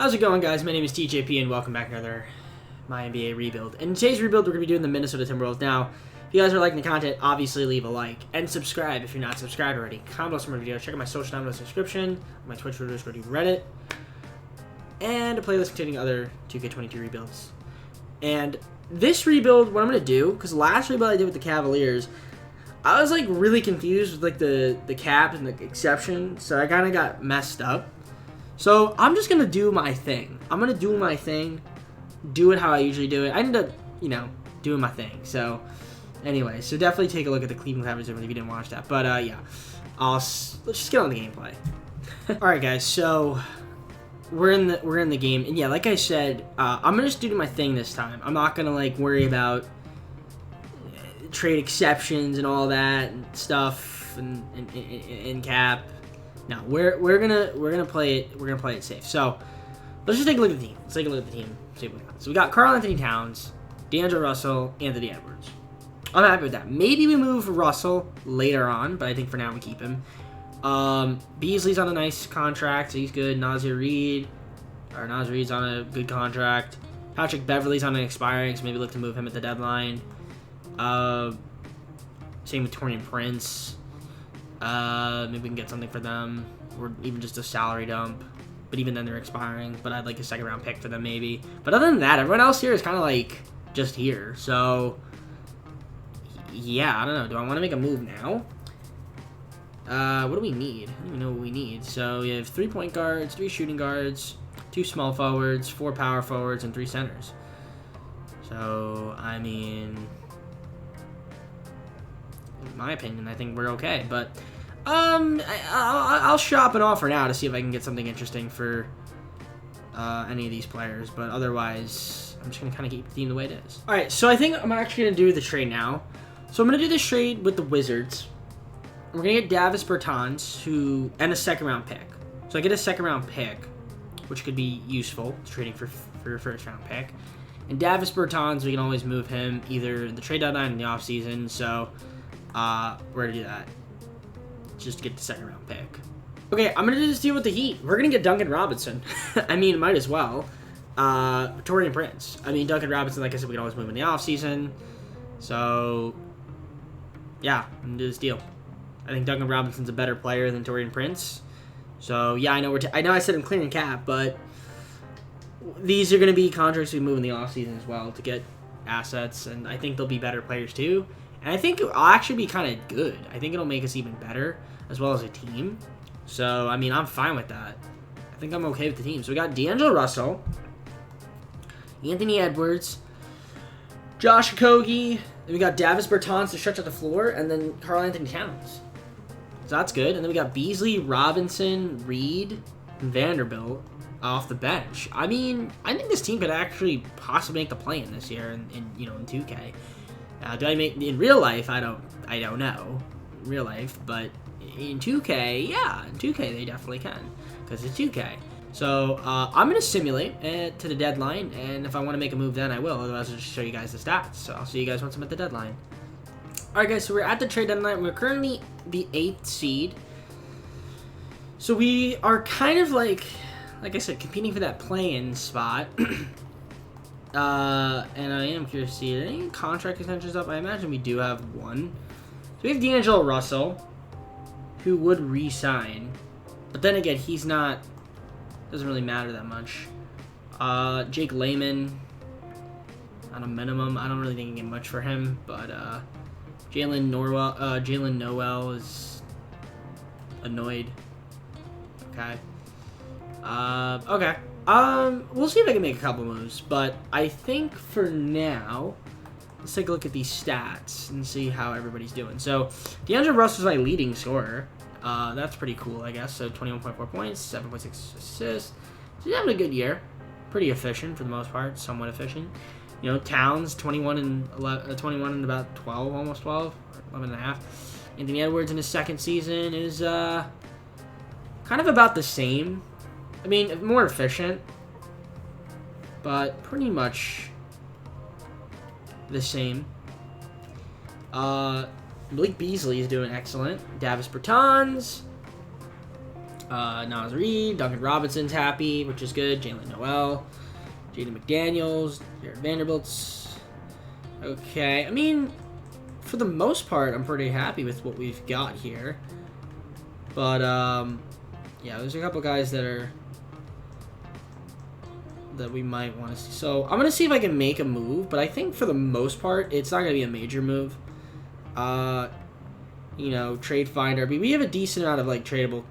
How's it going, guys? My name is TJP, and welcome back to another MyNBA rebuild. In today's rebuild, we're going to be doing the Minnesota Timberwolves. Now, if you guys are liking the content, obviously leave a like and subscribe if you're not subscribed already. Comment on some more videos. Check out my social down in the description, my Twitch, Twitter, Discord, Reddit, and a playlist containing other 2K22 rebuilds. And this rebuild, what I'm going to do, because last rebuild I did with the Cavaliers, I was like really confused with like the cap and the exception, so I kind of got messed up. So I'm just going to do my thing. I'm going to do my thing, do it how I usually do it. I ended up, doing my thing. So anyway, so definitely take a look at the Cleveland Cavaliers if you didn't watch that. But yeah, let's just get on the gameplay. All right, guys. So we're in the game, and yeah, like I said, I'm gonna just do my thing this time. I'm not gonna like worry about trade exceptions and all that and stuff and cap. No, we're gonna play it safe. So let's just take a look at the team. Let's take a look at the team. See what we got. So we got Karl-Anthony Towns, D'Angelo Russell, Anthony Edwards. I'm happy with that. Maybe we move Russell later on, but I think for now we keep him. Beasley's on a nice contract, so he's good. Nazir Reed's on a good contract. Patrick Beverley's on an expiring, so maybe look to move him at the deadline. Same with Taurean Prince. Maybe we can get something for them, or even just a salary dump. But even then, they're expiring. But I'd like a second-round pick for them, maybe. But other than that, everyone else here is kind of like just here. So yeah, I don't know. Do I want to make a move now? What do we need? I don't even know what we need. So we have 3 point guards, 3 shooting guards, 2 small forwards, 4 power forwards, and 3 centers. So I mean, in my opinion, I think we're okay. But I'll shop it off for now to see if I can get something interesting for any of these players. But otherwise, I'm just gonna kind of keep the team the way it is. All right, so I think I'm actually gonna do the trade now. So I'm gonna do this trade with the Wizards. We're gonna get Davis Bertans, and a second-round pick. So I get a second-round pick, which could be useful trading for a first-round pick. And Davis Bertans, we can always move him either in the trade deadline or in the offseason. So we're gonna do that just to get the second-round pick. Okay, I'm gonna do this deal with the Heat. We're gonna get Duncan Robinson. I mean, might as well. Taurean Prince. I mean, Duncan Robinson, like I said, we can always move in the offseason. So yeah, I'm gonna do this deal. I think Duncan Robinson's a better player than Taurean Prince. So yeah, I know I know I said I'm clearing cap, but these are going to be contracts we move in the offseason as well to get assets, and I think they'll be better players too. And I think it'll actually be kind of good. I think it'll make us even better as well as a team. So I mean, I'm fine with that. I think I'm okay with the team. So we got D'Angelo Russell, Anthony Edwards, Josh Okogie, and we got Davis Bertans to stretch out the floor, and then Karl-Anthony Towns. So that's good. And then we got Beasley, Robinson, Reed, and Vanderbilt off the bench. I mean, I think this team could actually possibly make the play-in this year in 2K. Do I make in real life? I don't know in real life, but in 2K, yeah, in 2K they definitely can because it's 2K. So I'm gonna simulate to the deadline, and if I want to make a move, then I will. Otherwise, I'll just show you guys the stats. So I'll see you guys once I'm at the deadline. All right, guys. So we're at the trade deadline. We're currently the 8th seed. So we are kind of like I said, competing for that play-in spot. And I am curious to see any contract extensions up. I imagine we do have one. So we have D'Angelo Russell, who would re-sign, but then again, he's not. Doesn't really matter that much. Jake Layman on a minimum. I don't really think you can get much for him, but Jalen Noel is annoyed. Okay. Okay. We'll see if I can make a couple moves, but I think for now, let's take a look at these stats and see how everybody's doing. So, D'Angelo Russell is my leading scorer. That's pretty cool, I guess. So 21.4 points, 7.6 assists. So he's having a good year. Pretty efficient for the most part, somewhat efficient. Towns 21 and about 12, almost 12, 11 and a half. Anthony Edwards in his second season is kind of about the same. I mean, more efficient, but pretty much the same. Malik Beasley is doing excellent. Davis Bertans Nas Reed, Duncan Robinson's happy, which is good. Jalen Noel, Jaden McDaniels, Jared Vanderbilt's. Okay, I mean, for the most part, I'm pretty happy with what we've got here. But, yeah, there's a couple guys that we might want to see. So, I'm going to see if I can make a move, but I think for the most part, it's not going to be a major move. You know, trade finder. I mean, we have a decent amount of, like, tradable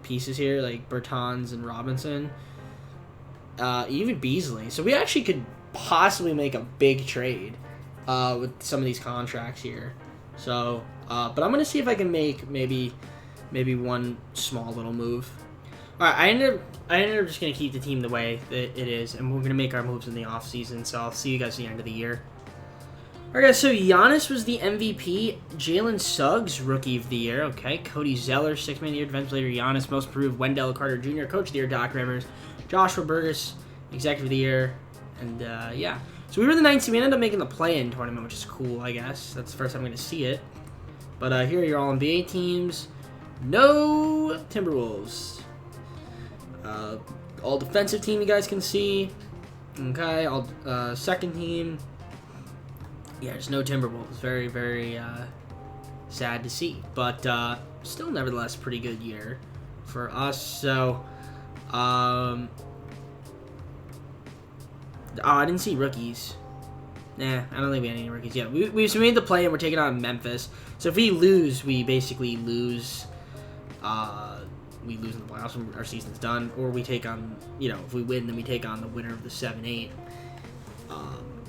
pieces here, like Bertans and Robinson. Even Beasley. So, we actually could possibly make a big trade with some of these contracts here. So, but I'm going to see if I can make maybe one small little move. All right, I ended up just going to keep the team the way that it is, and we're going to make our moves in the offseason, so I'll see you guys at the end of the year. All right, guys, so Giannis was the MVP. Jalen Suggs, Rookie of the Year. Okay, Cody Zeller, Sixth Man of the Year, Defensive Player. Giannis, Most Improved. Wendell Carter Jr., Coach of the Year. Doc Rivers. Joshua Burgess, Executive of the Year. And, yeah. So we were the 9th seed. We ended up making the play-in tournament, which is cool, I guess. That's the first time I'm going to see it. But here are your All-NBA teams. No Timberwolves. All defensive team you guys can see. Okay, all second team. Yeah, there's no Timberwolves. Very, very sad to see. But still, nevertheless, pretty good year for us. So, oh, I didn't see rookies. Nah, I don't think we had any rookies yet. We made the play and we're taking on Memphis. So if we lose, we basically lose. We lose in the playoffs when our season's done, or we take on, you know, if we win, then we take on the winner of the 7-8.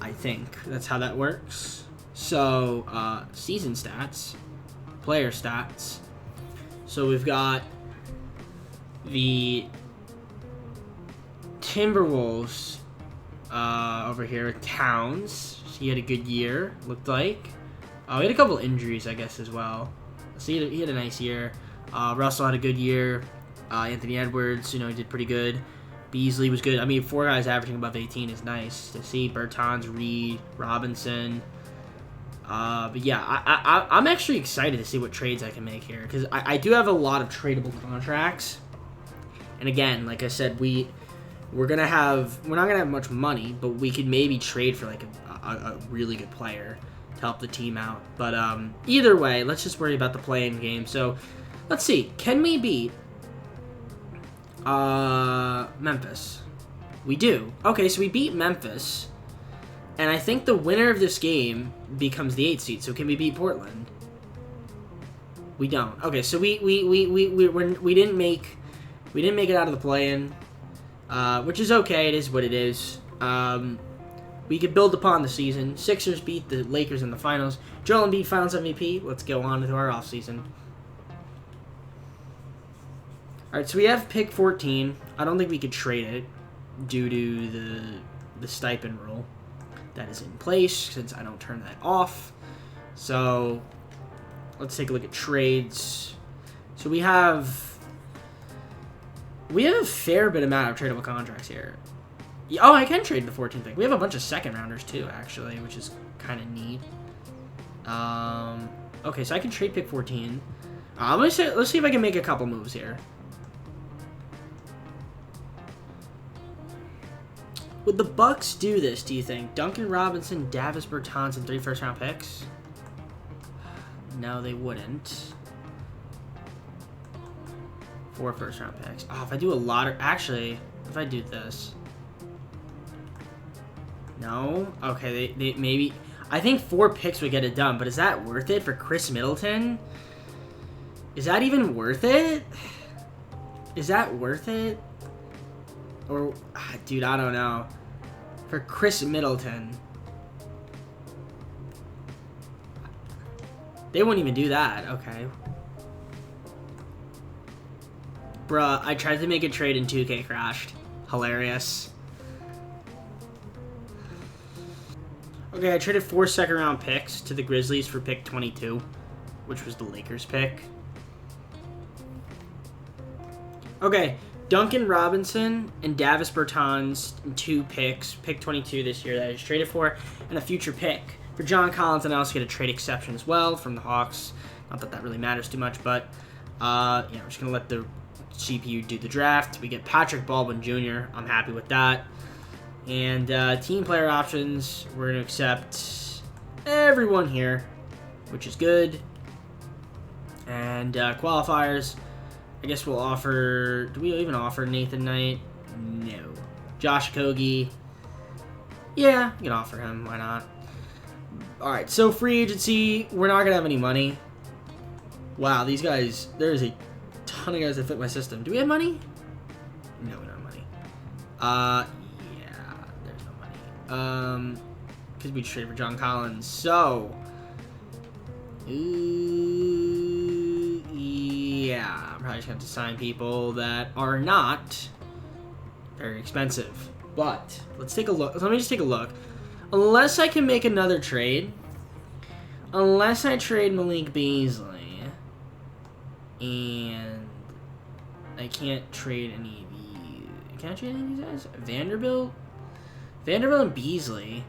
I think that's how that works. So, season stats, player stats. So we've got the Timberwolves over here. Towns, he had a good year, looked like. He had a couple injuries, I guess, as well. So he had a nice year. Russell had a good year. Anthony Edwards, you know, he did pretty good. Beasley was good. I mean, 4 guys averaging above 18 is nice to see. Bertans, Reed, Robinson. But yeah, I'm actually excited to see what trades I can make here, because I do have a lot of tradable contracts. And again, like I said, we're not gonna have much money, but we could maybe trade for like a really good player to help the team out. But either way, let's just worry about the play-in game. So let's see, can we beat Memphis? We do. Okay, so we beat Memphis, and I think the winner of this game becomes the 8th seed. So can we beat Portland? We don't. Okay, so we didn't make it out of the play-in, which is okay. It is what it is. We could build upon the season. Sixers beat the Lakers in the finals. Joel Embiid Finals MVP. Let's go on to our offseason. All right, so we have pick 14. I don't think we could trade it due to the stipend rule that is in place, since I don't turn that off. So let's take a look at trades. So we have a fair bit amount of tradable contracts here. Oh, I can trade the 14th pick. We have a bunch of second rounders too, actually, which is kind of neat. Okay, so I can trade pick 14. Let's see if I can make a couple moves here. Would the Bucks do this, do you think? Duncan Robinson, Davis Bertans, and 3 first-round picks? No, they wouldn't. 4 first-round picks. Oh, if I do a lot of... Actually, if I do this... No? Okay, they maybe... I think 4 picks would get it done, but is that worth it for Chris Middleton? Is that even worth it? Is that worth it? Or... dude, I don't know. For Chris Middleton. They wouldn't even do that. Okay. Bruh, I tried to make a trade and 2K crashed. Hilarious. Okay, I traded 4 second-round picks to the Grizzlies for pick 22, which was the Lakers pick. Okay, Duncan Robinson and Davis Bertans, 2 picks, pick 22 this year that I just traded for, and a future pick for John Collins, and I also get a trade exception as well from the Hawks. Not that that really matters too much, but yeah, I'm just gonna let the CPU do the draft. We get Patrick Baldwin Jr. I'm happy with that. And team player options, we're going to accept everyone here, which is good. And qualifiers, I guess we'll offer... Do we even offer Nathan Knight? No. Josh Okogie. Yeah, we can offer him. Why not? Alright, so free agency, we're not going to have any money. Wow, these guys, there's a ton of guys that fit my system. Do we have money? No, we don't have money. Yeah, there's no money. Because we traded for John Collins. So, yeah, I'm probably just going to have to sign people that are not very expensive. But, let's take a look. Let me just take a look. Unless I can make another trade. Unless I trade Malik Beasley. And I can't trade any of these. Can I trade any of these guys? Vanderbilt and Beasley.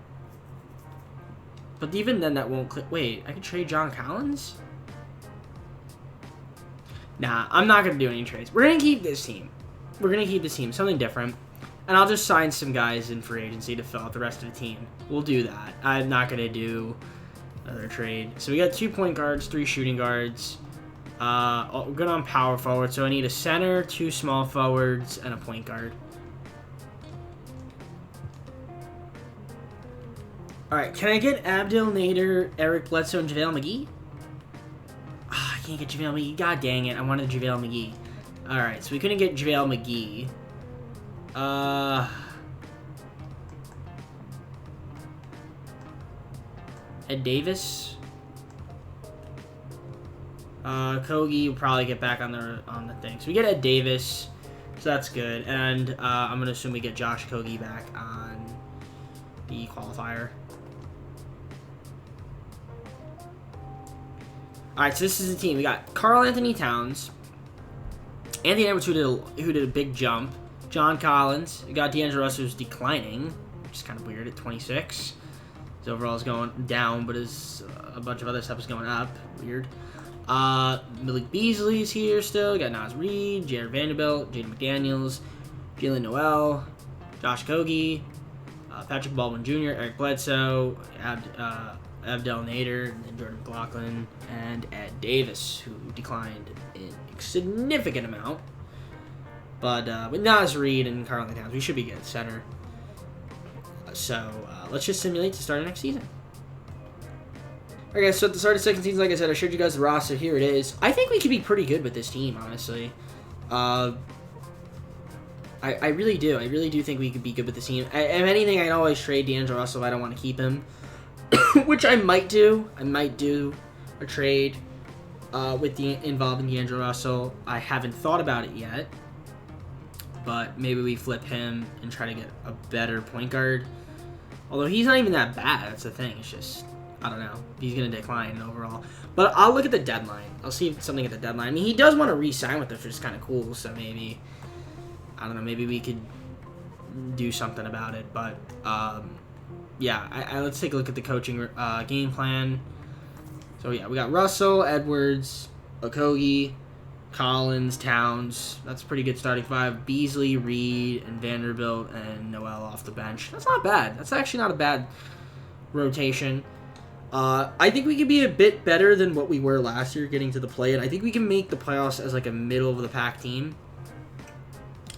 But even then, that won't click. Wait, I can trade John Collins? Nah, I'm not going to do any trades. We're going to keep this team. Something different. And I'll just sign some guys in free agency to fill out the rest of the team. We'll do that. I'm not going to do another trade. So we got 2 point guards, 3 shooting guards. We're good on power forward, so I need a center, 2 small forwards, and a point guard. Alright, can I get Abdel Nader, Eric Bledsoe, and JaVale McGee? I can't get JaVale McGee. God dang it, I wanted JaVale McGee. Alright, so we couldn't get JaVale McGee. Ed Davis. Okogie will probably get back on the thing. So we get Ed Davis, so that's good. And I'm gonna assume we get Josh Okogie back on the qualifier. All right, so this is the team. We got Karl Anthony Towns, Anthony Edwards, who did a big jump. John Collins. We got D'Angelo Russell, who's declining, which is kind of weird at 26. His overall is going down, but his a bunch of other stuff is going up. Weird. Malik Beasley's here still. We got Naz Reid, Jared Vanderbilt, Jaden McDaniels, Jalen Noel, Josh Okogie, Patrick Baldwin Jr., Eric Bledsoe, Abdel Nader, and then Jordan Mclaughlin, and Ed Davis, who declined in a significant amount. But with Naz Reid and Karl Anthony Towns, we should be good at center. So let's just simulate to start next season. Okay, so at the start of the second season, like I said, I showed you guys the roster. Here it is. I think we could be pretty good with this team, honestly. I really do. I really do think we could be good with this team. If anything, I'd always trade D'Angelo Russell if I don't want to keep him, which I might do. I might do a trade involving D'Angelo Russell. I haven't thought about it yet, but maybe we flip him and try to get a better point guard. Although he's not even that bad. That's the thing. It's just, I don't know. He's going to decline overall. But I'll look at the deadline. I'll see something at the deadline. I mean, he does want to re-sign with us, which is kind of cool. So maybe, I don't know, maybe we could do something about it. But, yeah, let's take a look at the coaching game plan. So, yeah, we got Russell, Edwards, Okogie, Collins, Towns. That's a pretty good starting 5. Beasley, Reid, and Vanderbilt, and Noel off the bench. That's not bad. That's actually not a bad rotation. I think we could be a bit better than what we were last year getting to the play, and I think we can make the playoffs as like a middle-of-the-pack team.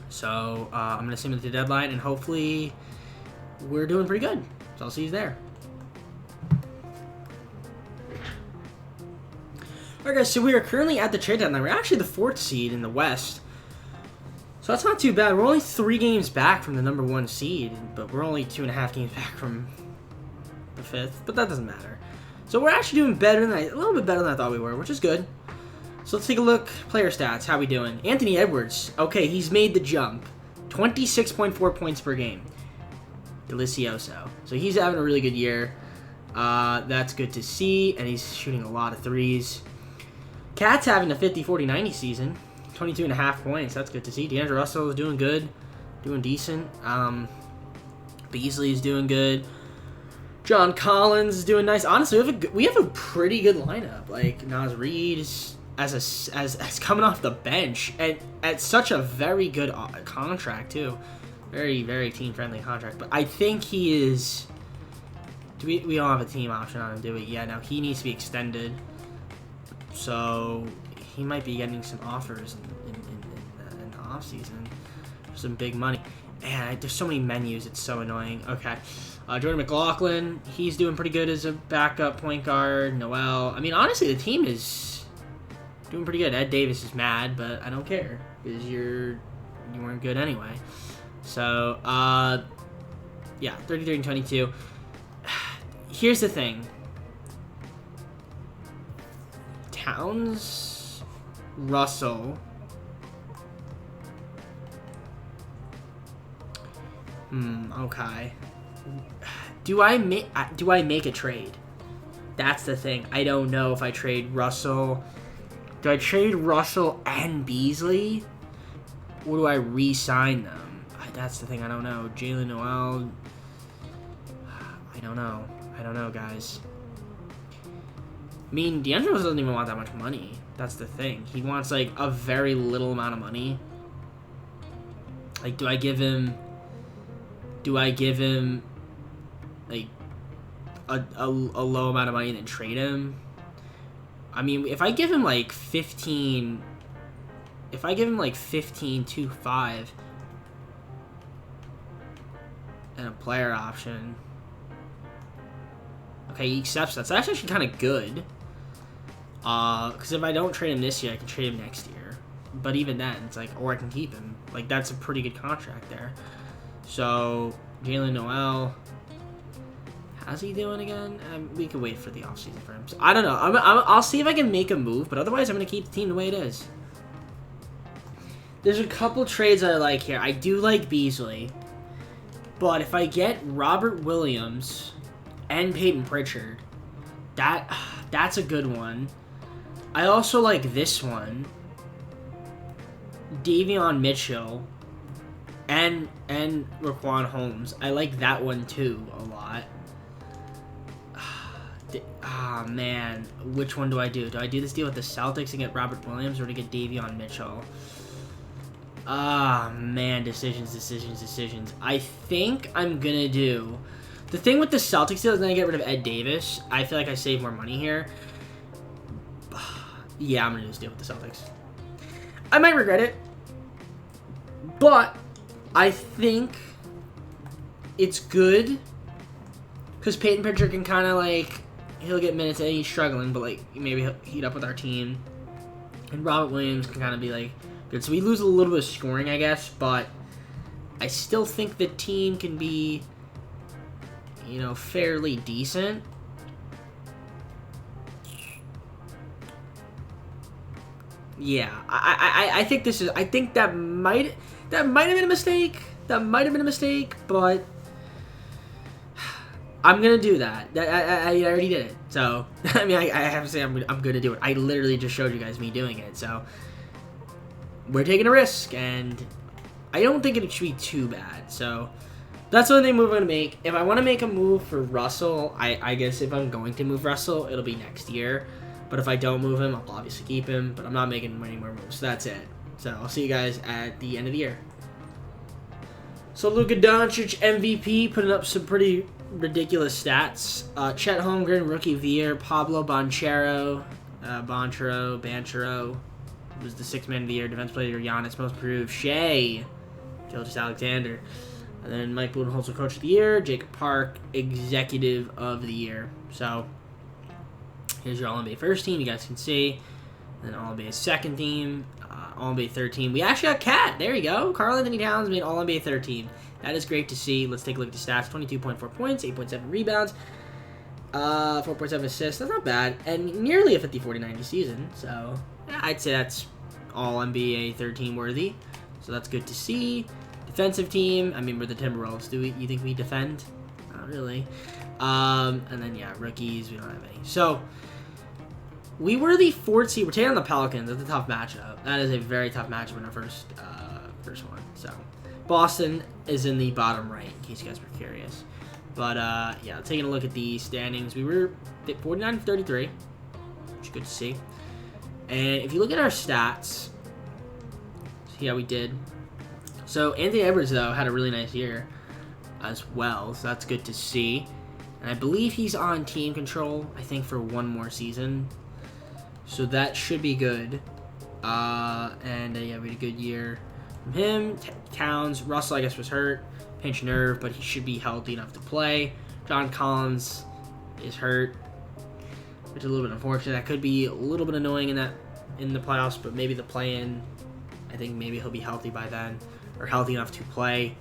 So I'm going to simulate the deadline, and hopefully we're doing pretty good. So I'll see you there. Alright guys, so we are currently at the trade deadline. We're actually the 4th seed in the West. So that's not too bad. We're only 3 games back from the number 1 seed, but we're only 2.5 games back from the 5th, but that doesn't matter. So we're actually doing better than a little bit better than I thought we were, which is good. So let's take a look. Player stats. How we doing? Anthony Edwards. Okay, he's made the jump. 26.4 points per game. Delicioso. So he's having a really good year. That's good to see, and he's shooting a lot of threes. Cat's having a 50-40-90 season. 22.5 points. That's good to see. D'Angelo Russell is doing good. Doing decent. Beasley is doing good. John Collins is doing nice. Honestly, we have a pretty good lineup. Like, Naz Reid is as coming off the bench and at such a very good contract too, very very team friendly contract. But I think he is. We don't have a team option on him, do we? Yeah, no, he needs to be extended. So he might be getting some offers in the offseason for some big money. Man, there's so many menus, it's so annoying. Okay. Jordan Mclaughlin, he's doing pretty good as a backup point guard. Noel. I mean, honestly, the team is doing pretty good. Ed Davis is mad, but I don't care because you weren't good anyway. So, yeah, 33 and 22. Here's the thing. Towns, Russell. Okay. Do I make a trade? That's the thing. I don't know if I trade Russell. Do I trade Russell and Beasley? Or do I re-sign them? That's the thing. I don't know. Jalen Noel. I don't know. I don't know, guys. I mean, D'Angelo doesn't even want that much money. That's the thing. He wants, like, a very little amount of money. Like, do I give him, like, a low amount of money and then trade him? I mean, if I give him, like, 15... If I give him, like, 15-2-5 and a player option... Okay, he accepts that. So that's actually kind of good. Because if I don't trade him this year, I can trade him next year. But even then, it's like, or I can keep him. Like, that's a pretty good contract there. So, Jalen Noel. How's he doing again? We can wait for the offseason for him. So, I don't know. I'll see if I can make a move, but otherwise I'm going to keep the team the way it is. There's a couple trades that I like here. I do like Beasley. But if I get Robert Williams and Peyton Pritchard, that's a good one. I also like this one. Davion Mitchell and Raquan Holmes. I like that one too a lot. Man, which one do I do? Do I do this deal with the Celtics and get Robert Williams, or to get Davion Mitchell? Man, decisions. I think I'm gonna do... The thing with the Celtics deal is then I get rid of Ed Davis. I feel like I save more money here. Yeah, I'm gonna do this deal with the Celtics. I might regret it, but I think it's good because Peyton Pritchard can kind of like, he'll get minutes and he's struggling, but like maybe he'll heat up with our team. And Robert Williams can kind of be like good. So we lose a little bit of scoring, I guess, but I still think the team can be, you know, fairly decent. Yeah, I think this is. I think that might have been a mistake. But I'm gonna do that. I already did it. So I mean, I have to say I'm gonna do it. I literally just showed you guys me doing it. So we're taking a risk, and I don't think it should be too bad. So that's the only move I'm gonna make. If I want to make a move for Russell, I guess if I'm going to move Russell, it'll be next year. But if I don't move him, I'll obviously keep him. But I'm not making any more moves. So that's it. So I'll see you guys at the end of the year. So Luka Doncic, MVP, putting up some pretty ridiculous stats. Chet Holmgren, Rookie of the Year. Pablo Banchero was the Sixth Man of the Year. Defense Player Giannis, Most Improved. Shea, Gilgeous Alexander. And then Mike Budenholzer, Coach of the Year. Jacob Park, Executive of the Year. So here's your All-NBA first team, you guys can see. Then All-NBA second team, All-NBA third team. We actually got Cat. There you go. Karl-Anthony Towns made All-NBA third team. That is great to see. Let's take a look at the stats. 22.4 points, 8.7 rebounds, 4.7 assists. That's not bad. And nearly a 50-40-90 season. So yeah, I'd say that's All-NBA third team worthy. So that's good to see. Defensive team. I mean, we're the Timberwolves. You think we defend? Not really. And then, yeah, rookies. We don't have any. So we were the 4th seed. We're taking on the Pelicans. That's a tough matchup. That is a very tough matchup in our first one. So Boston is in the bottom right, in case you guys were curious. But, yeah, taking a look at the standings. We were 49-33, which is good to see. And if you look at our stats, see how we did. So Anthony Edwards, though, had a really nice year as well, so that's good to see. And I believe he's on team control, I think, for one more season. So that should be good. Yeah, we had a good year from him. Towns, Russell, I guess, was hurt. Pinched nerve, but he should be healthy enough to play. John Collins is hurt, which is a little bit unfortunate. That could be a little bit annoying in the playoffs, but maybe the play-in, I think maybe he'll be healthy by then, or healthy enough to play.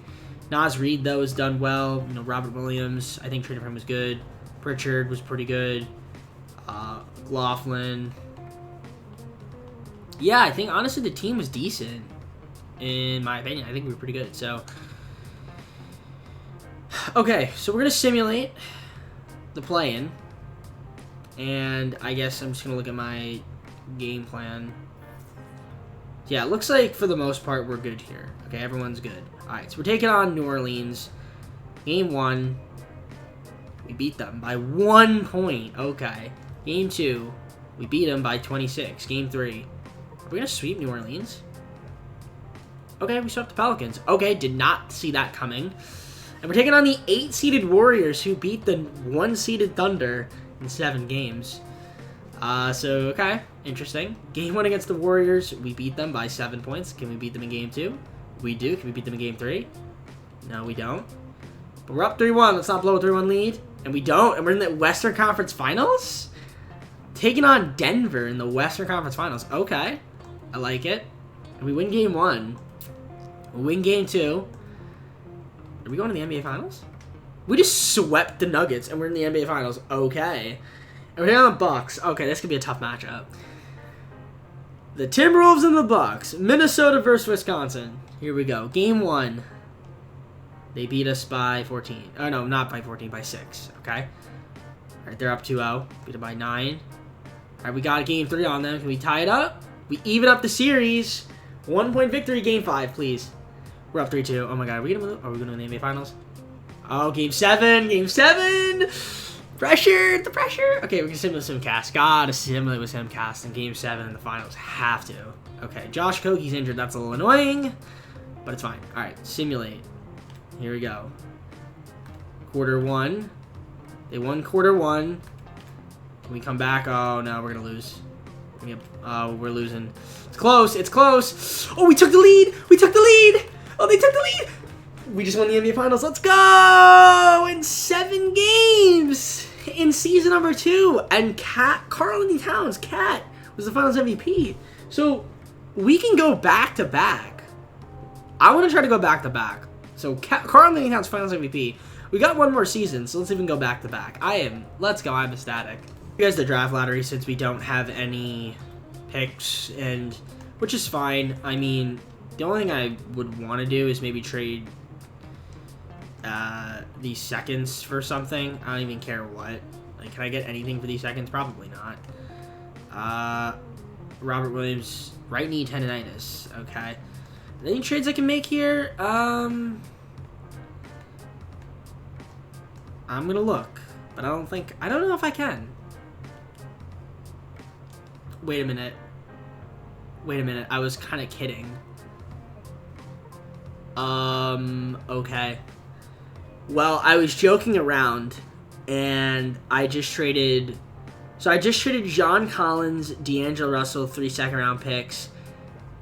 Naz Reid, though, has done well. You know, Robert Williams, I think trading for him was good. Pritchard was pretty good. Mclaughlin. Yeah, I think, honestly, the team was decent, in my opinion. I think we were pretty good, so. Okay, so we're going to simulate the play-in. And I guess I'm just going to look at my game plan. Yeah, it looks like, for the most part, we're good here. Okay, everyone's good. Alright, so we're taking on New Orleans. Game 1, we beat them by 1 point. Okay. Game 2, we beat them by 26. Game 3, are we going to sweep New Orleans? Okay, we swept the Pelicans. Okay, did not see that coming. And we're taking on the 8-seeded Warriors, who beat the 1-seeded Thunder in 7 games. Okay, interesting. Game 1 against the Warriors, we beat them by 7 points. Can we beat them in Game 2? We do. Can we beat them in Game 3? No, we don't. But we're up 3-1. Let's not blow a 3-1 lead. And we don't. And we're in the Western Conference Finals? Taking on Denver in the Western Conference Finals. Okay. I like it. And we win Game 1. We win Game 2. Are we going to the NBA Finals? We just swept the Nuggets, and we're in the NBA Finals. Okay. And we're taking on the Bucks. Okay, this could be a tough matchup. The Timberwolves and the Bucks. Minnesota versus Wisconsin. Here we go. Game 1. They beat us by 14. Oh, no, not by 14, by 6. Okay. All right, they're up 2-0. Beat them by 9. All right, we got Game 3 on them. Can we tie it up? We even up the series. 1-point victory, Game 5, please. We're up 3-2. Oh, my God. Are we going to win the NBA Finals? Oh, Game 7. Game 7. Pressure. The pressure. Okay, we're going to simulate with Simcast. Gotta simulate with Simcast in Game 7 in the Finals. Have to. Okay, Josh Okokie's injured. That's a little annoying, but it's fine. All right, simulate. Here we go. Quarter 1. They won quarter 1. Can we come back? Oh, no, we're going to lose. We're losing. It's close. It's close. Oh, we took the lead. We took the lead. Oh, they took the lead. We just won the NBA Finals. Let's go! In 7 games in season number 2. And Karl-Anthony Towns, Cat, was the Finals MVP. So we can go back-to-back. I want to try to go back-to-back. So Karl-Anthony Towns, Finals MVP. We got 1 more season, so let's even go back-to-back. Let's go. I'm ecstatic. You guys the draft lottery since we don't have any picks, which is fine. I mean, the only thing I would want to do is maybe trade these seconds for something. I don't even care what. Like, can I get anything for these seconds? Probably not. Robert Williams, right knee tendonitis. Okay. Any trades I can make here? I'm gonna look, but I don't know if I can. Wait a minute. I was kind of kidding. Okay. Well, I was joking around, and I just traded... So I just traded John Collins, D'Angelo Russell, 3 second-round picks,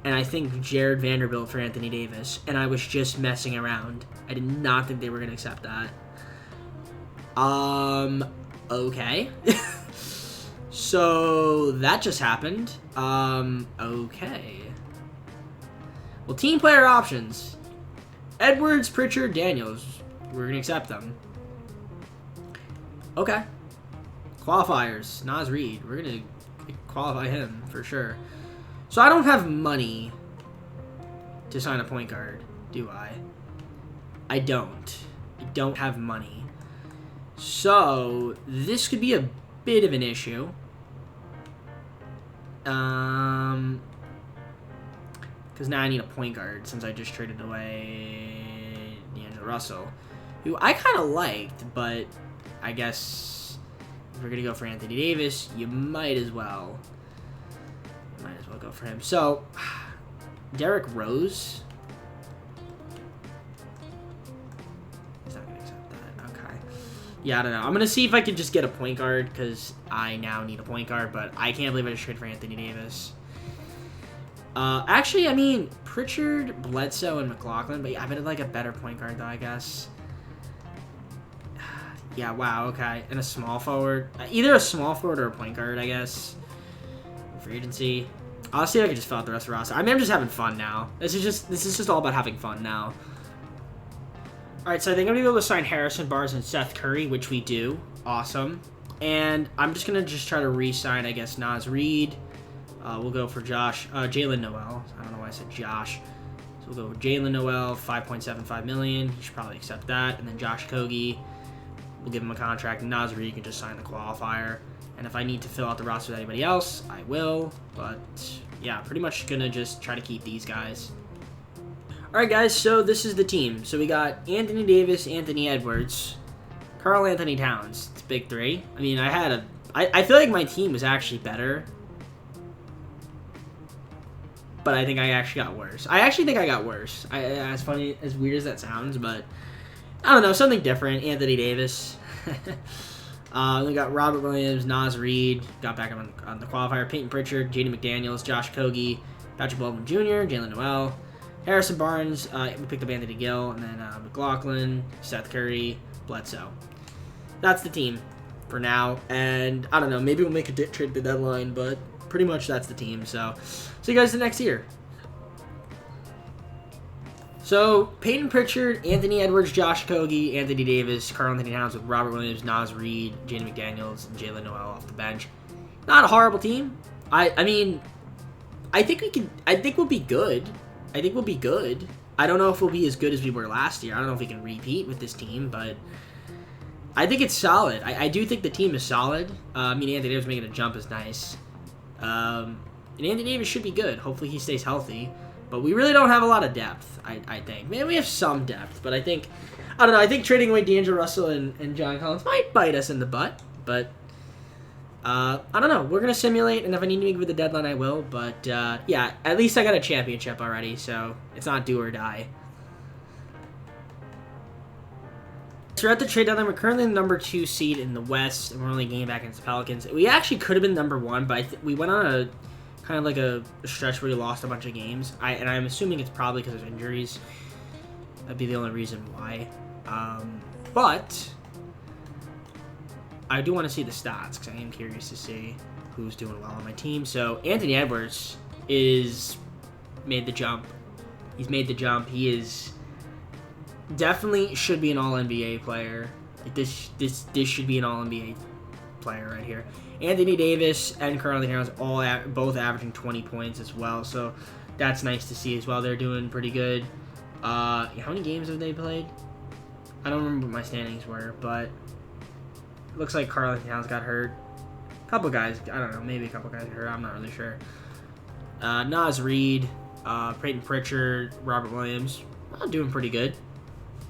and I think Jared Vanderbilt for Anthony Davis, and I was just messing around. I did not think they were going to accept that. Okay. So, that just happened. Okay. Well, team player options. Edwards, Pritchard, Daniels. We're going to accept them. Okay. Qualifiers. Naz Reid. We're going to qualify him for sure. So I don't have money to sign a point guard, do I? I don't. I don't have money. So this could be a bit of an issue. Because now I need a point guard since I just traded away D'Angelo Russell, who I kind of liked, but I guess if we're going to go for Anthony Davis, you might as well. Might as well go for him. So, Derrick Rose. He's not going to accept that. Okay. Yeah, I don't know. I'm going to see if I can just get a point guard because I now need a point guard, but I can't believe I just traded for Anthony Davis. Actually, I mean, Pritchard, Bledsoe, and McLaughlin, but yeah, I bet like a better point guard, though, I guess. Yeah, wow, okay. And a small forward. Either a small forward or a point guard, I guess. Free agency. I'll see if I can just fill out the rest of the roster. I mean, I'm just having fun now. This is just all about having fun now. Alright, so I think I'm going to be able to sign Harrison Barnes and Seth Curry, which we do. Awesome. And I'm just going to just try to re-sign, I guess, Naz Reid. We'll go for Jalen Noel. I don't know why I said Josh. So we'll go with Jalen Noel, $5.75 million. He should probably accept that. And then Josh Kogi, we'll give him a contract. And Naz Reid can just sign the qualifier. And if I need to fill out the roster with anybody else, I will. But yeah, pretty much gonna just try to keep these guys. Alright guys, so this is the team. So we got Anthony Davis, Anthony Edwards, Karl Anthony Towns. It's big three. I mean, I feel like my team was actually better. But I think I actually got worse. I actually think I got worse. As funny, as weird as that sounds, but I don't know, something different. Anthony Davis. We got Robert Williams, Naz Reid, got back on the qualifier. Peyton Pritchard, Jaden McDaniels, Josh Kogi, Patrick Baldwin Jr., Jalen Noel, Harrison Barnes. We picked up Anthony Gill, and then McLaughlin, Seth Curry, Bledsoe. That's the team for now. And I don't know, maybe we'll make a trade at the deadline, but pretty much that's the team. So, see you guys the next year. So, Peyton Pritchard, Anthony Edwards, Josh Kogi, Anthony Davis, Karl Anthony Towns with Robert Williams, Naz Reid, Jaden McDaniels, and Jalen Noel off the bench. Not a horrible team. I mean, I think we'll be good. I think we'll be good. I don't know if we'll be as good as we were last year. I don't know if we can repeat with this team, but I think it's solid. I do think the team is solid. I mean, Anthony Davis making a jump is nice. And Anthony Davis should be good. Hopefully he stays healthy. But we really don't have a lot of depth, I think. Maybe we have some depth, but I think trading away D'Angelo Russell and John Collins might bite us in the butt. But, I don't know. We're going to simulate, and if I need to make it with the deadline, I will. But, yeah, at least I got a championship already, so it's not do or die. So we're at the trade deadline. We're currently the number 2 seed in the West, and we're only getting back against the Pelicans. We actually could have been number 1, but we went on a kind of like a stretch where we lost a bunch of games. And I'm assuming it's probably because of injuries. That'd be the only reason why. But I do want to see the stats because I am curious to see who's doing well on my team. So Anthony Edwards made the jump. He's made the jump. He is definitely should be an All-NBA player. Like this should be an All-NBA player right here. Anthony Davis and Karl Anthony Towns both averaging 20 points as well, so that's nice to see as well. They're doing pretty good. How many games have they played? I don't remember what my standings were, but it looks like Karl Anthony Towns got hurt. A couple guys, I don't know, maybe a couple guys got hurt. I'm not really sure. Naz Reid, Peyton Pritchard, Robert Williams, doing pretty good,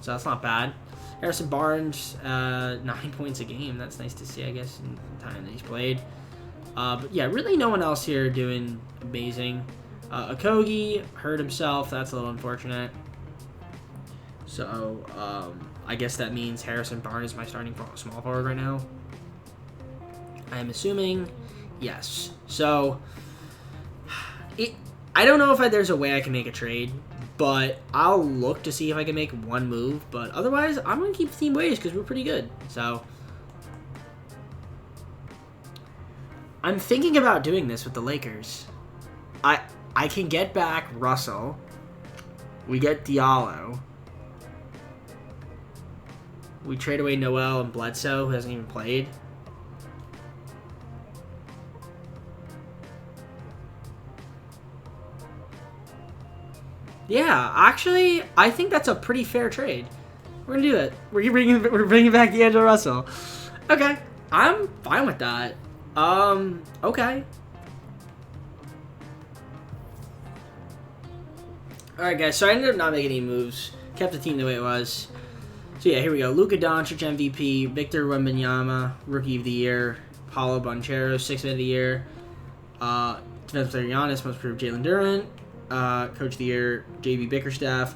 so that's not bad. Harrison Barnes, 9 points a game. That's nice to see, I guess, in the time that he's played. But yeah, really no one else here doing amazing. Okogie hurt himself. That's a little unfortunate. So I guess that means Harrison Barnes is my starting small forward right now. I am assuming yes. So I don't know if there's a way I can make a trade, but I'll look to see if I can make one move. But otherwise, I'm going to keep the team ways because we're pretty good. So I'm thinking about doing this with the Lakers. I can get back Russell. We get Diallo. We trade away Noel and Bledsoe, who hasn't even played. Yeah, actually, I think that's a pretty fair trade. We're gonna do it. We're bringing back D'Angelo Russell. Okay, I'm fine with that. Okay. All right, guys. So I ended up not making any moves. Kept the team the way it was. So yeah, here we go. Luka Doncic MVP, Victor Wembanyama Rookie of the Year, Paulo Banchero 6th of the Year. Defensive player Giannis, most improved Jalen Durant. Coach of the year JB Bickerstaff.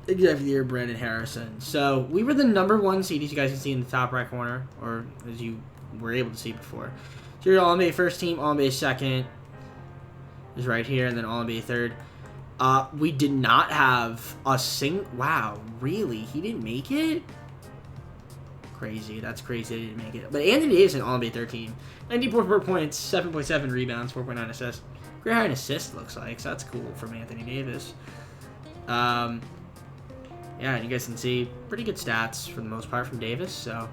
Executive of the year Brandon Harrison. So we were the #1 seed, as you guys can see in the top right corner, or as you were able to see before. So your All-NBA first team, All-NBA second is right here, and then All-NBA third. We did not have a wow, really? He didn't make it? Crazy. That's crazy he didn't make it. But Anthony Davis in All-NBA 13. 94 points, 7.7 rebounds, 4.9 assists. Career high in assists, looks like, so that's cool from Anthony Davis. Yeah, you guys can see pretty good stats for the most part from Davis, so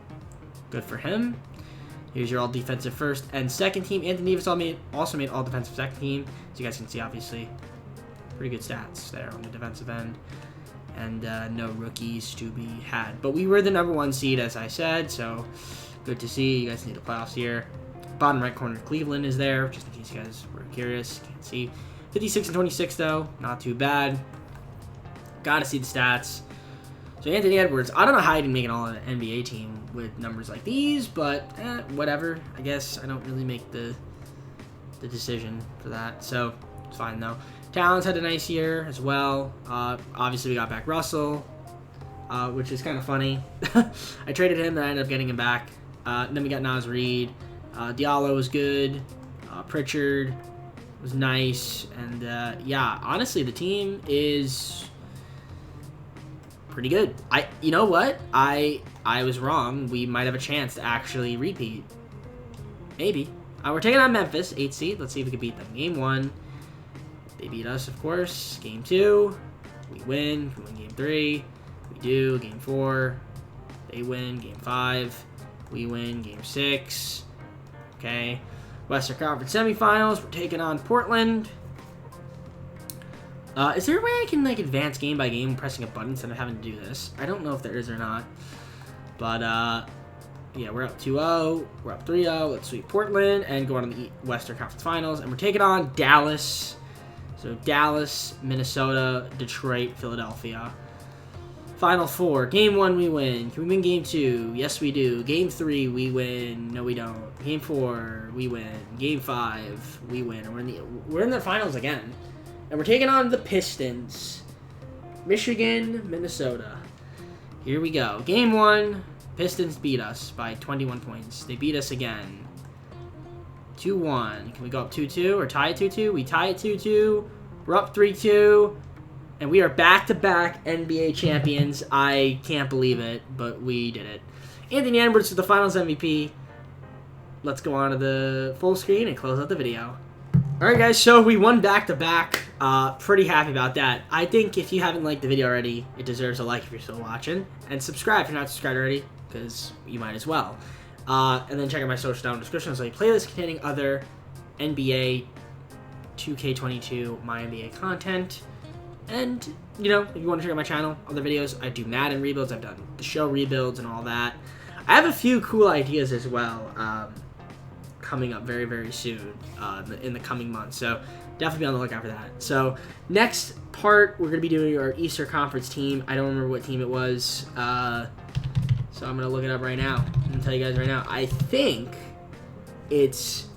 good for him. Here's your all defensive first and second team. Anthony Davis also made all defensive second team, so you guys can see obviously pretty good stats there on the defensive end, and no rookies to be had. But we were the #1 seed, as I said, so good to see. You guys need the playoffs here. Bottom right corner, Cleveland is there, just in case you guys were curious. Can't see 56 and 26 though, not too bad. Got to see the stats. So Anthony Edwards, I don't know how he didn't make an All-NBA team with numbers like these, but whatever. I guess I don't really make the decision for that, so it's fine though. Towns had a nice year as well. Obviously, we got back Russell, which is kind of funny. I traded him, then I ended up getting him back. Then we got Naz Reid. Diallo was good. Pritchard was nice, and yeah, honestly, the team is pretty good. You know what? I was wrong. We might have a chance to actually repeat. Maybe. We're taking on Memphis, 8th seed. Let's see if we can beat them. Game 1, they beat us, of course. Game 2, we win. We win Game 3, we do. Game 4, they win. Game 5, we win. Game 6, okay. Western Conference Semifinals, we're taking on Portland. Is there a way I can like advance game by game pressing a button instead of having to do this? I don't know if there is or not. But yeah, we're up 2-0. We're up 3-0. Let's sweep Portland and go on to the Western Conference Finals. And we're taking on Dallas. So Dallas, Minnesota, Detroit, Philadelphia. Final 4. Game 1, we win. Can we win Game 2? Yes, we do. Game 3, we win. No, we don't. Game 4, we win. Game 5, we win. And we're in the finals again. And we're taking on the Pistons. Michigan, Minnesota. Here we go. Game 1, Pistons beat us by 21 points. They beat us again. 2-1. Can we go up 2-2 or tie at 2-2? We tie at 2-2. We're up 3-2. And we are back-to-back NBA champions. I can't believe it, but we did it. Anthony Edwards is the Finals MVP. Let's go on to the full screen and close out the video. Alright guys, so we won back-to-back. Pretty happy about that. I think if you haven't liked the video already, it deserves a like if you're still watching. And subscribe if you're not subscribed already, because you might as well. And then check out my social down in the description. So a playlist containing other NBA 2K22 MyNBA content. And, you know, if you want to check out my channel, other videos, I do Madden rebuilds, I've done the show rebuilds and all that. I have a few cool ideas as well coming up very, very soon in the coming months. So definitely be on the lookout for that. So next part, we're going to be doing our Eastern Conference team. I don't remember what team it was. So I'm going to look it up right now. I'm going to tell you guys right now. I think it's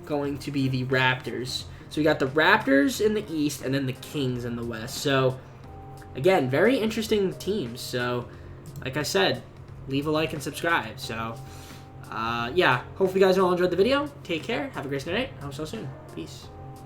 going to be the Raptors. So we got the Raptors in the East and then the Kings in the West. So, again, very interesting teams. So, like I said, leave a like and subscribe. So, yeah, hopefully you guys all enjoyed the video. Take care. Have a great night. I'll see you soon. Peace.